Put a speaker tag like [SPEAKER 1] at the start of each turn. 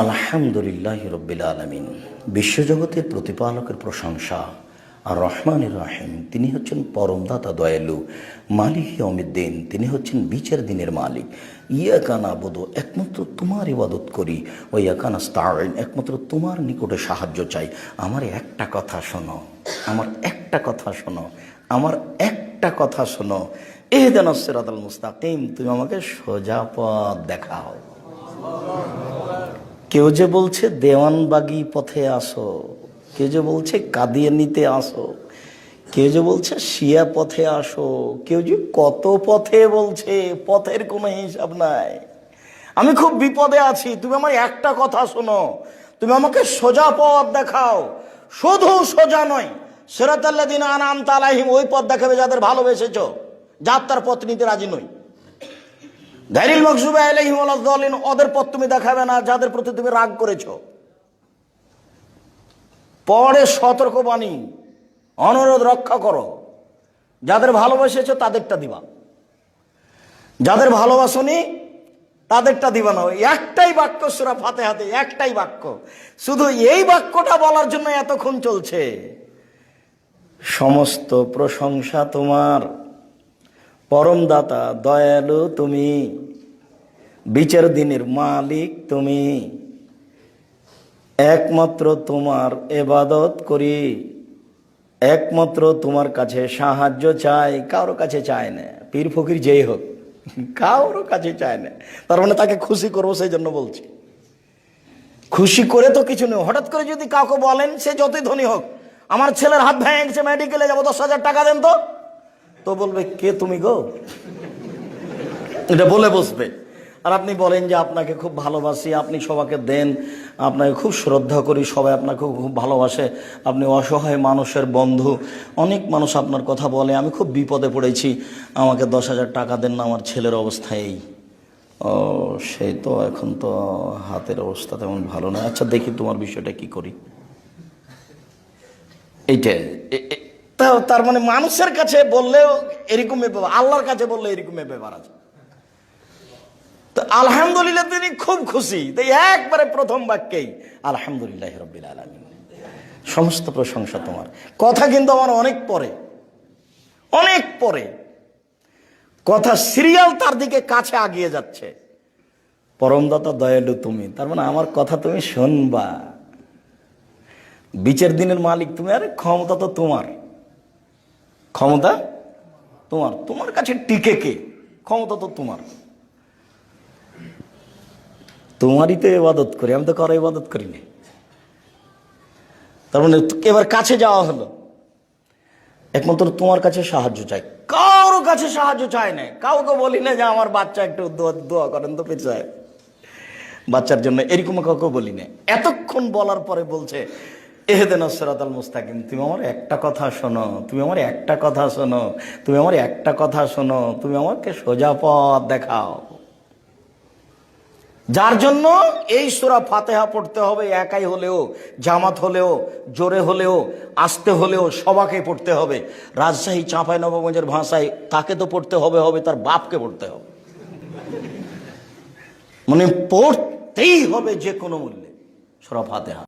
[SPEAKER 1] আলহামদুলিল্লাহি রাব্বিল আলামিন। বিশ্বজগতের প্রতিপালকের প্রশংসা। আর রহমানির রহিম, তিনি হচ্ছেন পরমদাতা দয়ালু। মালিক ইয়াউমিদ্দিন, তিনি হচ্ছেন বিচার দিনের মালিক। ইয়াকা নাবুদু, একমাত্র তোমার ইবাদত করি। ওয়া ইয়াকা নাস্তাঈন, একমাত্র তোমার নিকটে সাহায্য চাই। আমার একটা কথা শোনো, আমার একটা কথা শোনো, আমার একটা কথা শোনো। ইহদিনাস সিরাতাল মুস্তাকিম, তুমি আমাকে সোজা পথ দেখাও। কেউ যে বলছে দেওয়ানবাগি পথে আসো, কেউ যে বলছে কাদিয়ানীতে আসো, কেউ যে বলছে শিয়া পথে আসো, কেউ যে কত পথে বলছে, পথের কোনো হিসাব নাই। আমি খুব বিপদে আছি, তুমি আমার একটা কথা শোনো, তুমি আমাকে সোজা পথ দেখাও। শুধু সোজা নয়, সিরাতাল্লাযিনা আনআমতা আলাইহিম, ওই পথ দেখাবে যাদের ভালোবেসেছো, যার তার পথ নিতে রাজি নই। গায়রিল মাগযুবি আলাইহিম ওয়ালাদ দাল্লিন, ওদের পথ তুমি দেখাবে না যাদের প্রতি তুমি রাগ করেছো। পরে সতর্কবাণী, অনুরোধ রক্ষা করো। যাদের ভালোবেসেছো তাদেরটা দিবা, যাদের ভালোবাসনি তাদেরটা দিবা না। একটাই বাক্য সূরা ফাতিহাতে, একটাই বাক্য, শুধু এই বাক্যটা বলার জন্য এতক্ষণ চলছে। সমস্ত প্রশংসা তোমার, পরমদাতা দয়ালু তুমি, বিচার দিনের মালিক তুমি। একমাত্র তোমার ইবাদত করি, একমাত্র তোমার কাছে সাহায্য চাই, কারো কাছে চায় না। পীর ফকির যেই হোক, কারো কাছে চায় না। তার মানে তাকে খুশি করবো, সেই জন্য বলছি। খুশি করে তো কিছু নেই। হঠাৎ করে যদি কাউকে বলেন, সে যতই ধনী হোক, আমার ছেলের হাত ভেঙে গেছে, মেডিকেলে যাবো, 10,000 টাকা দেন তো বলবে কে তুমি গো, এটা বলে বসবে। আর আপনি বলেন যে আপনাকে খুব ভালোবাসি, আপনি সবাইকে দেন, আপনাকে খুব শ্রদ্ধা করি, সবাই আপনাকে খুব ভালোবাসে, আপনি অসহায় মানুষের বন্ধু, অনেক মানুষ আপনার কথা বলে, আমি খুব বিপদে পড়েছি, আমাকে 10,000 টাকা দেন না, আমার ছেলের অবস্থা এই। ও, সেই তো, এখন তো হাতের অবস্থা তেমন ভালো না। আচ্ছা দেখি তোমার বিষয়টা কি করি। এইটা তার মানে মানুষের কাছে বললেও এরকমই ব্যাপার, আল্লাহর কাছে বললে এরকমই ব্যাপার আছে। তো আলহামদুলিল্লাহ, তিনি খুব খুশি। তাই একবারে প্রথম বাক্যেই আলহামদুলিল্লাহ রাব্বিল আলামিন, সমস্ত প্রশংসা তোমার। কথা কিন্তু আমার অনেক পরে, অনেক পরে কথা, সিরিয়াল তার দিকে কাছে আগিয়ে যাচ্ছে। পরমদাতা দয়ালু তুমি, তার মানে আমার কথা তুমি শুনবা। বিচার দিনের মালিক তুমি, আরে ক্ষমতা তো তোমার, ক্ষমতা তোমার, তোমার কাছে টিকে কে, ক্ষমতা তো তোমার। তোমারই তো ইবাদত করি, আমি তো কারো ইবাদত করি না। তার মানে এবার কাছে যাওয়া হলো, একমাত্র তোমার কাছে সাহায্য চাই, কারো কাছে সাহায্য চাই না। কাউকে বলি না যে আমার বাচ্চা একটু দোয়া করেন তো পেছায় বাচ্চার জন্য, এরকম কাউকে বলি না। এতক্ষণ বলার পরে বলছে ইহদিনাস সিরাতাল মুস্তাকিম, তুমি আমার একটা কথা শোনো, তুমি আমার একটা কথা শোনো, তুমি আমার একটা কথা শোনো, তুমি আমাকে সোজা পথ দেখাও। যার জন্য এই সূরা ফাতিহা পড়তে হবে, একাই হলেও, জামাত হলেও, জোরে হলেও, আস্তে হলেও, সবাকে পড়তে হবে। রাজশাহী চাঁপাইনবাবগঞ্জের ভাষায় তাকে তো পড়তে হবে, তার বাপকে পড়তে হবে, মানে পড়তেই হবে যে কোনো মূল্যে সূরা ফাতিহা।